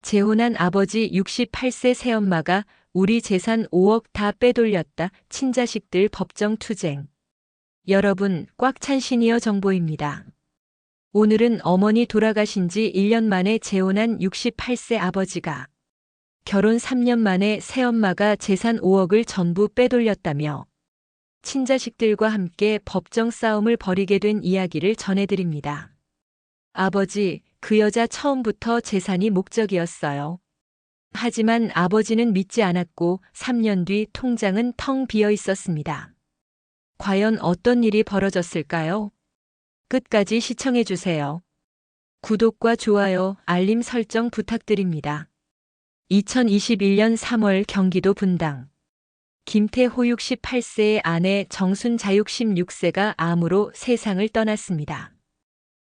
재혼한 아버지 68세 새엄마가 우리 재산 5억 다 빼돌렸다. 친자식들 법정 투쟁. 여러분, 꽉 찬 시니어 정보입니다. 오늘은 어머니 돌아가신 지 1년 만에 재혼한 68세 아버지가 결혼 3년 만에 새엄마가 재산 5억을 전부 빼돌렸다며 친자식들과 함께 법정 싸움을 벌이게 된 이야기를 전해드립니다. 아버지, 그 여자 처음부터 재산이 목적이었어요. 하지만 아버지는 믿지 않았고 3년 뒤 통장은 텅 비어 있었습니다. 과연 어떤 일이 벌어졌을까요? 끝까지 시청해주세요. 구독과 좋아요, 알림 설정 부탁드립니다. 2021년 3월 경기도 분당. 김태호 68세의 아내 정순자 66세가 암으로 세상을 떠났습니다.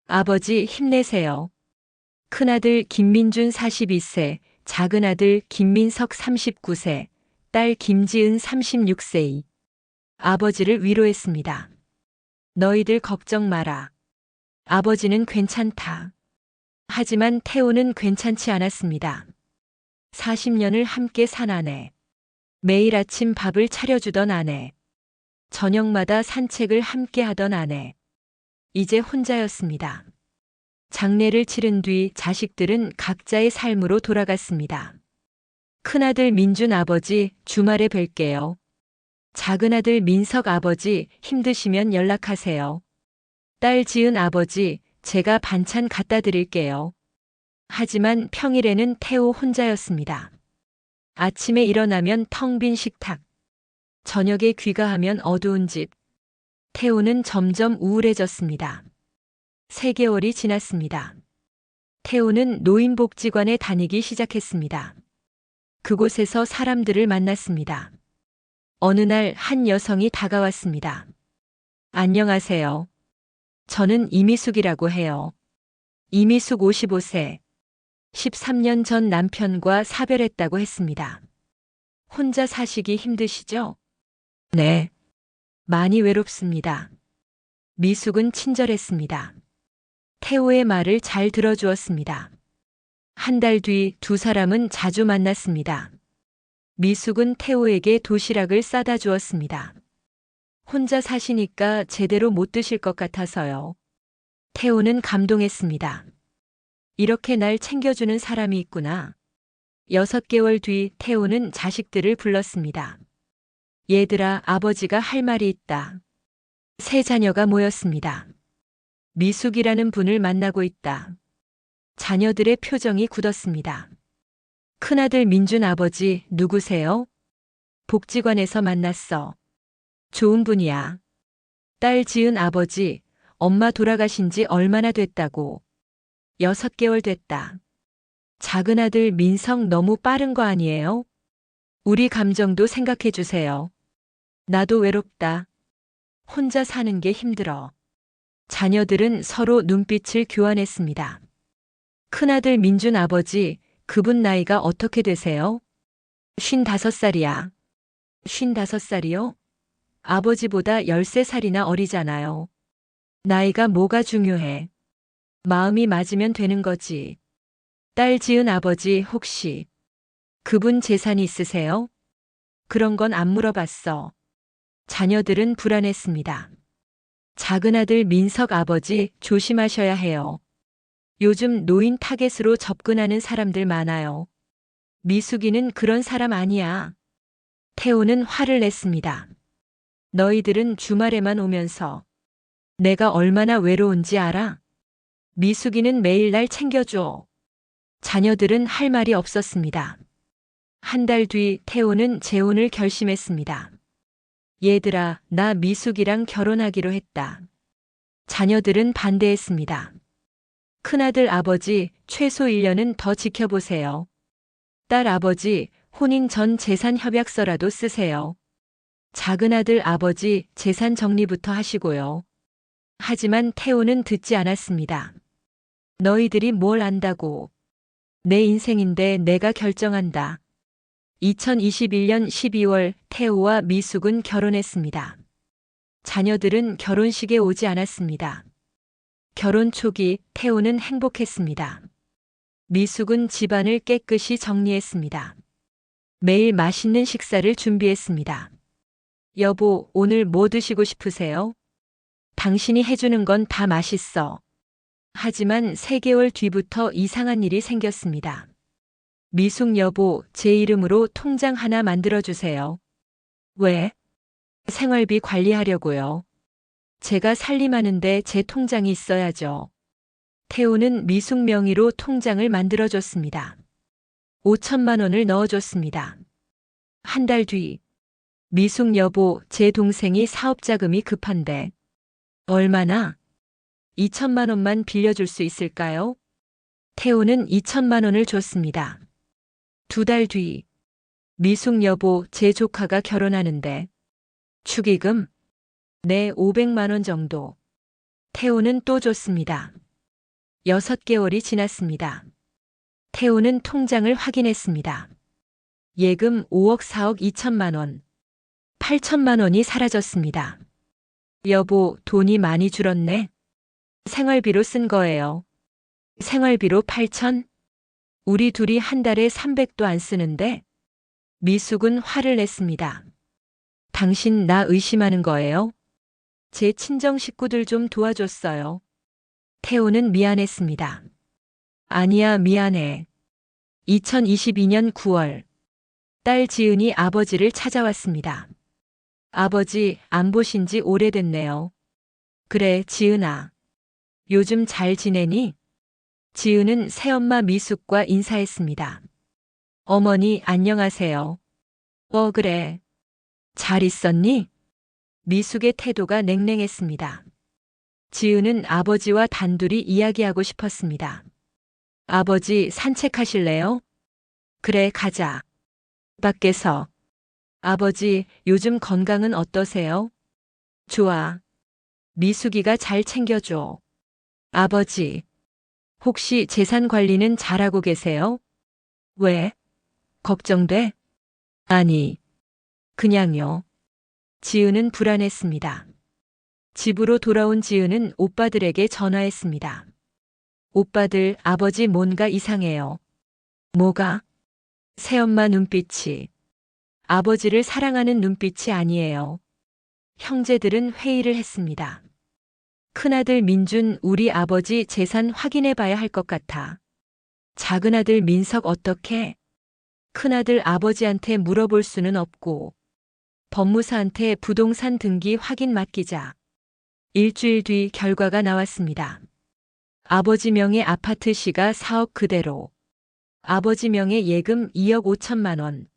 아버지 힘내세요. 큰아들 김민준 42세, 작은아들 김민석 39세, 딸 김지은 36세이 아버지를 위로했습니다. 너희들 걱정 마라. 아버지는 괜찮다. 하지만 태호는 괜찮지 않았습니다. 40년을 함께 산 아내. 매일 아침 밥을 차려주던 아내. 저녁마다 산책을 함께 하던 아내. 이제 혼자였습니다. 장례를 치른 뒤 자식들은 각자의 삶으로 돌아갔습니다. 큰아들 민준 아버지, 주말에 뵐게요. 작은아들 민석 아버지, 힘드시면 연락하세요. 딸 지은 아버지, 제가 반찬 갖다 드릴게요. 하지만 평일에는 태호 혼자였습니다. 아침에 일어나면 텅 빈 식탁. 저녁에 귀가하면 어두운 집. 태호는 점점 우울해졌습니다. 3개월이 지났습니다. 태호는 노인복지관에 다니기 시작했습니다. 그곳에서 사람들을 만났습니다. 어느 날 한 여성이 다가왔습니다. 안녕하세요. 저는 이미숙이라고 해요. 이미숙 55세. 13년 전 남편과 사별했다고 했습니다. 혼자 사시기 힘드시죠? 네. 많이 외롭습니다. 미숙은 친절했습니다. 태호의 말을 잘 들어주었습니다. 한 달 뒤 두 사람은 자주 만났습니다. 미숙은 태호에게 도시락을 싸다 주었습니다. 혼자 사시니까 제대로 못 드실 것 같아서요. 태호는 감동했습니다. 이렇게 날 챙겨주는 사람이 있구나. 6개월 뒤 태호는 자식들을 불렀습니다. 얘들아, 아버지가 할 말이 있다. 세 자녀가 모였습니다. 미숙이라는 분을 만나고 있다. 자녀들의 표정이 굳었습니다. 큰아들 민준 아버지, 누구세요? 복지관에서 만났어. 좋은 분이야. 딸 지은 아버지, 엄마 돌아가신 지 얼마나 됐다고? 6개월 됐다. 작은아들 민성 너무 빠른 거 아니에요? 우리 감정도 생각해 주세요. 나도 외롭다. 혼자 사는 게 힘들어. 자녀들은 서로 눈빛을 교환했습니다. 큰아들 민준 아버지, 그분 나이가 어떻게 되세요? 55살이야. 55살이요? 아버지보다 13살이나 어리잖아요. 나이가 뭐가 중요해. 마음이 맞으면 되는 거지. 딸 지은 아버지 혹시 그분 재산이 있으세요? 그런 건 안 물어봤어. 자녀들은 불안했습니다. 작은아들 민석 아버지 조심하셔야 해요. 요즘 노인 타겟으로 접근하는 사람들 많아요. 미숙이는 그런 사람 아니야. 태호는 화를 냈습니다. 너희들은 주말에만 오면서 내가 얼마나 외로운지 알아? 미숙이는 매일 날 챙겨줘. 자녀들은 할 말이 없었습니다. 한 달 뒤 태호는 재혼을 결심했습니다. 얘들아, 나 미숙이랑 결혼하기로 했다. 자녀들은 반대했습니다. 큰아들 아버지, 최소 1년은 더 지켜보세요. 딸 아버지, 혼인 전 재산 협약서라도 쓰세요. 작은아들 아버지, 재산 정리부터 하시고요. 하지만 태호는 듣지 않았습니다. 너희들이 뭘 안다고. 내 인생인데 내가 결정한다. 2021년 12월 태호와 미숙은 결혼했습니다. 자녀들은 결혼식에 오지 않았습니다. 결혼 초기 태호는 행복했습니다. 미숙은 집안을 깨끗이 정리했습니다. 매일 맛있는 식사를 준비했습니다. 여보, 오늘 뭐 드시고 싶으세요? 당신이 해주는 건 다 맛있어. 하지만 3개월 뒤부터 이상한 일이 생겼습니다. 미숙 여보, 제 이름으로 통장 하나 만들어주세요. 왜? 생활비 관리하려고요. 제가 살림하는데 제 통장이 있어야죠. 태우는 미숙 명의로 통장을 만들어줬습니다. 5천만 원을 넣어줬습니다. 한 달 뒤, 미숙 여보, 제 동생이 사업 자금이 급한데. 얼마나? 2천만 원만 빌려줄 수 있을까요? 태우는 2천만 원을 줬습니다. 2달 뒤, 미숙 여보, 제 조카가 결혼하는데. 축의금? 네, 500만 원 정도. 태우는 또 줬습니다. 6개월이 지났습니다. 태우는 통장을 확인했습니다. 예금 5억 4억 2천만 원. 8천만 원이 사라졌습니다. 여보, 돈이 많이 줄었네. 생활비로 쓴 거예요. 생활비로 8천? 우리 둘이 한 달에 300도 안 쓰는데? 미숙은 화를 냈습니다. 당신 나 의심하는 거예요? 제 친정 식구들 좀 도와줬어요. 태우는 미안했습니다. 아니야, 미안해. 2022년 9월, 딸 지은이 아버지를 찾아왔습니다. 아버지, 안 보신 지 오래됐네요. 그래, 지은아. 요즘 잘 지내니? 지은은 새엄마 미숙과 인사했습니다. 어머니, 안녕하세요. 그래. 잘 있었니? 미숙의 태도가 냉랭했습니다. 지은은 아버지와 단둘이 이야기하고 싶었습니다. 아버지, 산책하실래요? 그래, 가자. 밖에서. 아버지, 요즘 건강은 어떠세요? 좋아. 미숙이가 잘 챙겨줘. 아버지, 혹시 재산 관리는 잘하고 계세요? 왜? 걱정돼? 아니, 그냥요. 지은은 불안했습니다. 집으로 돌아온 지은은 오빠들에게 전화했습니다. 오빠들, 아버지 뭔가 이상해요. 뭐가? 새엄마 눈빛이. 아버지를 사랑하는 눈빛이 아니에요. 형제들은 회의를 했습니다. 큰아들 민준, 우리 아버지 재산 확인해 봐야 할 것 같아. 작은아들 민석 어떻게? 큰아들 아버지한테 물어볼 수는 없고. 법무사한테 부동산 등기 확인 맡기자. 일주일 뒤 결과가 나왔습니다. 아버지 명의 아파트 시가 4억 그대로. 아버지 명의 예금 2억 5천만 원.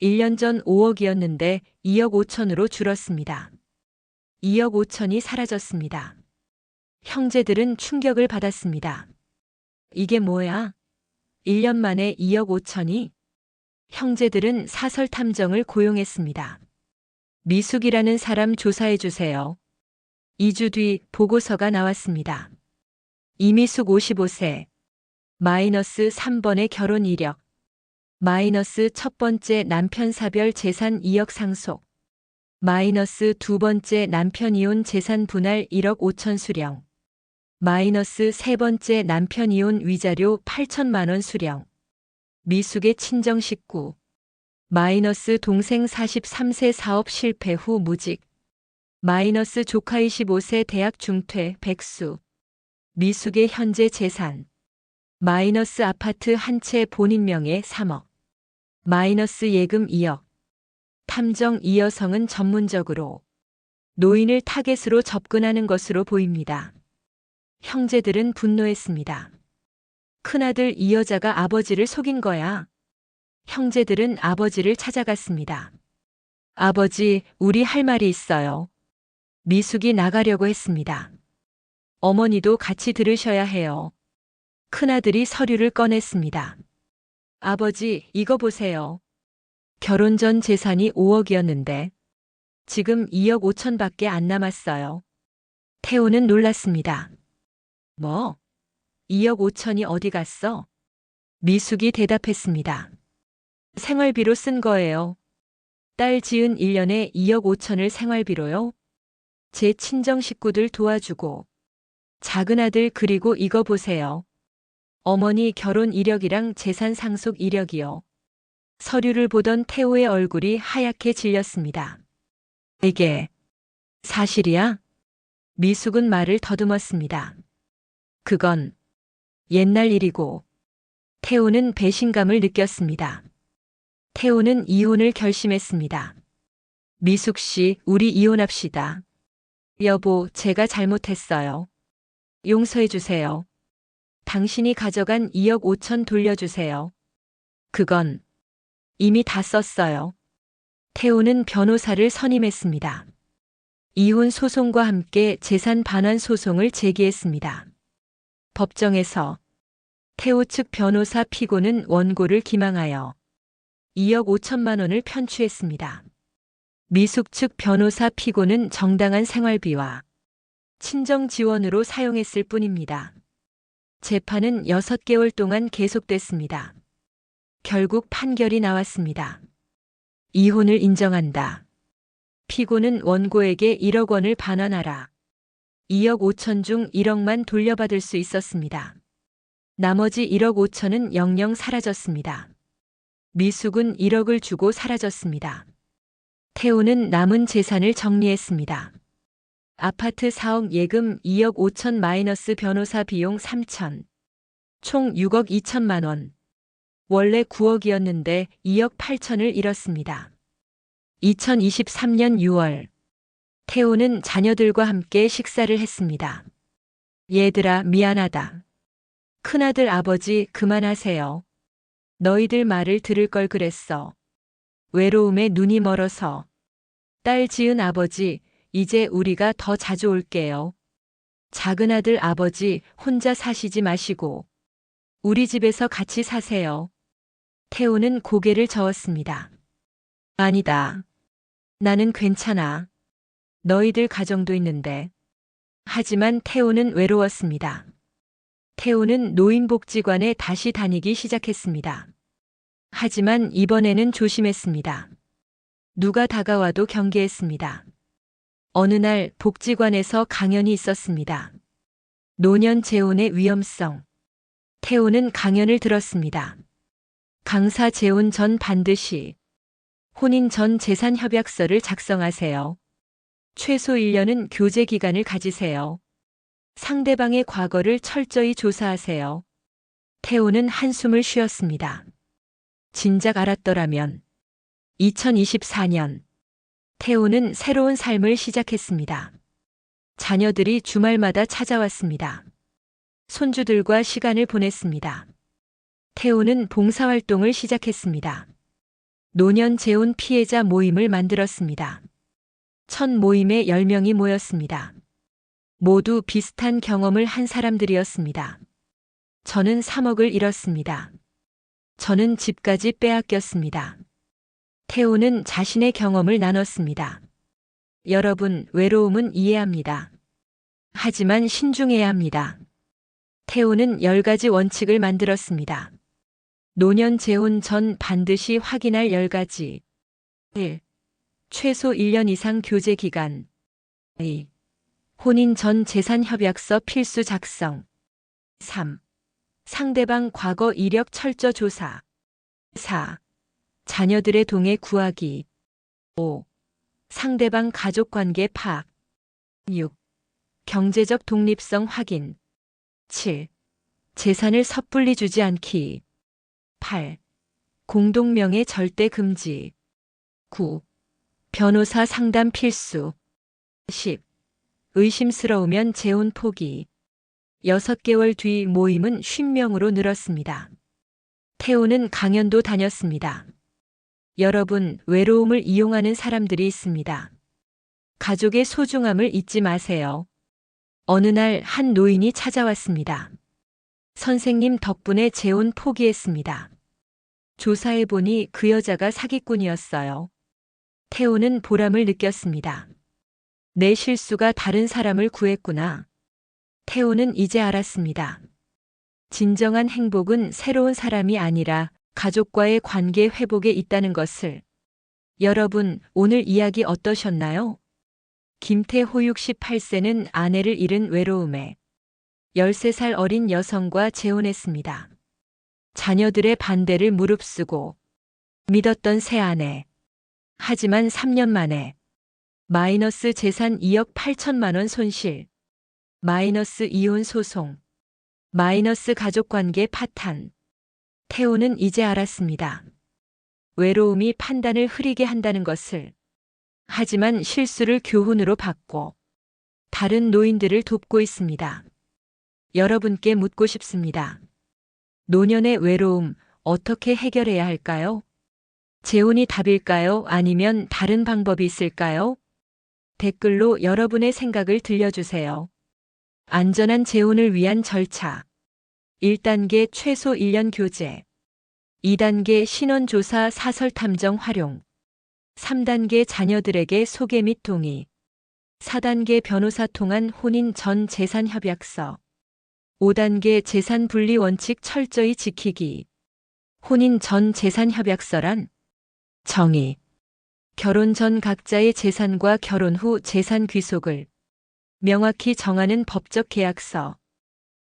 1년 전 5억이었는데 2억 5천으로 줄었습니다. 2억 5천이 사라졌습니다. 형제들은 충격을 받았습니다. 이게 뭐야? 1년 만에 2억 5천이? 형제들은 사설 탐정을 고용했습니다. 미숙이라는 사람 조사해 주세요. 2주 뒤 보고서가 나왔습니다. 이미숙 55세. 마이너스 3번의 결혼 이력. 마이너스 첫 번째 남편 사별 재산 2억 상속. 마이너스 두 번째 남편 이혼 재산 분할 1억 5천 수령. 마이너스 세 번째 남편 이혼 위자료 8천만 원 수령. 미숙의 친정 식구. 마이너스 동생 43세 사업 실패 후 무직. 마이너스 조카 25세 대학 중퇴 백수. 미숙의 현재 재산. 마이너스 아파트 한 채 본인 명의 3억. 마이너스 예금 2억. 탐정 이 여성은 전문적으로 노인을 타겟으로 접근하는 것으로 보입니다. 형제들은 분노했습니다. 큰아들 이 여자가 아버지를 속인 거야. 형제들은 아버지를 찾아갔습니다. 아버지, 우리 할 말이 있어요. 미숙이 나가려고 했습니다. 어머니도 같이 들으셔야 해요. 큰아들이 서류를 꺼냈습니다. 아버지, 이거 보세요. 결혼 전 재산이 5억이었는데 지금 2억 5천밖에 안 남았어요. 태호는 놀랐습니다. 뭐? 2억 5천이 어디 갔어? 미숙이 대답했습니다. 생활비로 쓴 거예요. 딸 지은 1년에 2억 5천을 생활비로요? 제 친정 식구들 도와주고. 작은아들 그리고 이거 보세요. 어머니 결혼 이력이랑 재산 상속 이력이요. 서류를 보던 태호의 얼굴이 하얗게 질렸습니다. 이게 사실이야? 미숙은 말을 더듬었습니다. 그건 옛날 일이고. 태호는 배신감을 느꼈습니다. 태호는 이혼을 결심했습니다. 미숙 씨, 우리 이혼합시다. 여보, 제가 잘못했어요. 용서해 주세요. 당신이 가져간 2억 5천 돌려주세요. 그건 이미 다 썼어요. 태호는 변호사를 선임했습니다. 이혼 소송과 함께 재산 반환 소송을 제기했습니다. 법정에서 태호 측 변호사 피고는 원고를 기망하여 2억 5천만 원을 편취했습니다. 미숙 측 변호사 피고는 정당한 생활비와 친정 지원으로 사용했을 뿐입니다. 재판은 6개월 동안 계속됐습니다. 결국 판결이 나왔습니다. 이혼을 인정한다. 피고는 원고에게 1억 원을 반환하라. 2억 5천 중 1억만 돌려받을 수 있었습니다. 나머지 1억 5천은 영영 사라졌습니다. 미숙은 1억을 주고 사라졌습니다. 태호는 남은 재산을 정리했습니다. 아파트 사업 예금 2억 5천 마이너스 변호사 비용 3천. 총 6억 2천만 원. 원래 9억이었는데 2억 8천을 잃었습니다. 2023년 6월. 태호는 자녀들과 함께 식사를 했습니다. 얘들아, 미안하다. 큰아들 아버지 그만하세요. 너희들 말을 들을 걸 그랬어. 외로움에 눈이 멀어서. 딸 지은 아버지, 이제 우리가 더 자주 올게요. 작은아들 아버지 혼자 사시지 마시고 우리 집에서 같이 사세요. 태호는 고개를 저었습니다. 아니다. 나는 괜찮아. 너희들 가정도 있는데. 하지만 태호는 외로웠습니다. 태호는 노인복지관에 다시 다니기 시작했습니다. 하지만 이번에는 조심했습니다. 누가 다가와도 경계했습니다. 어느 날 복지관에서 강연이 있었습니다. 노년 재혼의 위험성. 태호는 강연을 들었습니다. 강사 재혼 전 반드시 혼인 전 재산 협약서를 작성하세요. 최소 1년은 교제 기간을 가지세요. 상대방의 과거를 철저히 조사하세요. 태호는 한숨을 쉬었습니다. 진작 알았더라면. 2024년. 태호는 새로운 삶을 시작했습니다. 자녀들이 주말마다 찾아왔습니다. 손주들과 시간을 보냈습니다. 태호는 봉사활동을 시작했습니다. 노년 재혼 피해자 모임을 만들었습니다. 첫 모임에 10명이 모였습니다. 모두 비슷한 경험을 한 사람들이었습니다. 저는 3억을 잃었습니다. 저는 집까지 빼앗겼습니다. 태호는 자신의 경험을 나눴습니다. 여러분, 외로움은 이해합니다. 하지만 신중해야 합니다. 태호는 10가지 원칙을 만들었습니다. 노년 재혼 전 반드시 확인할 10가지. 1. 최소 1년 이상 교제 기간. 2. 혼인 전 재산 협약서 필수 작성. 3. 상대방 과거 이력 철저 조사. 4. 자녀들의 동의 구하기. 5. 상대방 가족관계 파악. 6. 경제적 독립성 확인. 7. 재산을 섣불리 주지 않기. 8. 공동명예 절대 금지. 9. 변호사 상담 필수. 10. 의심스러우면 재혼 포기. 6개월 뒤 모임은 50명으로 늘었습니다. 태호는 강연도 다녔습니다. 여러분, 외로움을 이용하는 사람들이 있습니다. 가족의 소중함을 잊지 마세요. 어느 날 한 노인이 찾아왔습니다. 선생님 덕분에 재혼 포기했습니다. 조사해보니 그 여자가 사기꾼이었어요. 태호는 보람을 느꼈습니다. 내 실수가 다른 사람을 구했구나. 태호는 이제 알았습니다. 진정한 행복은 새로운 사람이 아니라 가족과의 관계 회복에 있다는 것을. 여러분, 오늘 이야기 어떠셨나요? 김태호 68세는 아내를 잃은 외로움에 13살 어린 여성과 재혼했습니다. 자녀들의 반대를 무릅쓰고 믿었던 새 아내. 하지만 3년 만에 마이너스 재산 2억 8천만 원 손실, 마이너스 이혼 소송, 마이너스 가족관계 파탄. 태호는 이제 알았습니다. 외로움이 판단을 흐리게 한다는 것을. 하지만 실수를 교훈으로 받고 다른 노인들을 돕고 있습니다. 여러분께 묻고 싶습니다. 노년의 외로움 어떻게 해결해야 할까요? 재혼이 답일까요? 아니면 다른 방법이 있을까요? 댓글로 여러분의 생각을 들려주세요. 안전한 재혼을 위한 절차. 1단계 최소 1년 교제. 2단계 신원조사 사설 탐정 활용. 3단계 자녀들에게 소개 및 동의. 4단계 변호사 통한 혼인 전 재산 협약서. 5단계 재산 분리 원칙 철저히 지키기. 혼인 전 재산 협약서란 정의. 결혼 전 각자의 재산과 결혼 후 재산 귀속을 명확히 정하는 법적 계약서.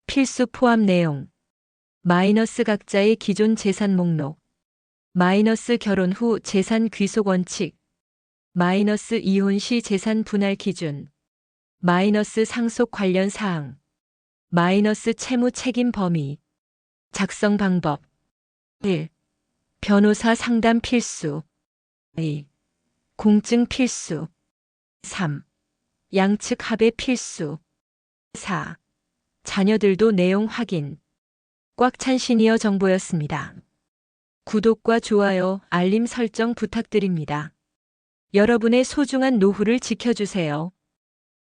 필수 포함 내용. 마이너스 각자의 기존 재산 목록. 마이너스 결혼 후 재산 귀속 원칙. 마이너스 이혼 시 재산 분할 기준. 마이너스 상속 관련 사항. 마이너스 채무 책임 범위. 작성 방법. 1. 변호사 상담 필수. 2. 공증 필수. 3. 양측 합의 필수. 4. 자녀들도 내용 확인. 꽉 찬 시니어 정보였습니다. 구독과 좋아요, 알림 설정 부탁드립니다. 여러분의 소중한 노후를 지켜주세요.